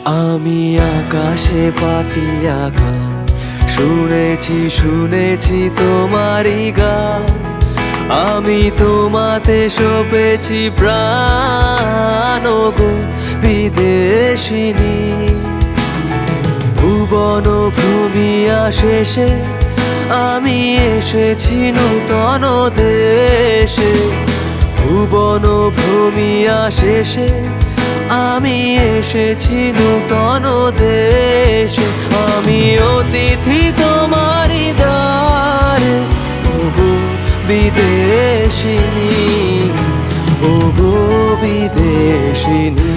আমি আকাশে পাতিয়া গান শুনেছি শুনেছি তোমারই গান। আমি তোমাতে সপেছি প্রাণ গো বিদেশিনী। ভুবন ভূমিয়া শেষে আমি এসেছি নূতন দেশে। ভুবন ভূমিয়া শেষে আমি এসেছি নূতন দেশে। আমি অতিথি তোমারই দ্বারে ওগো বিদেশিনী, ওগো বিদেশিনী।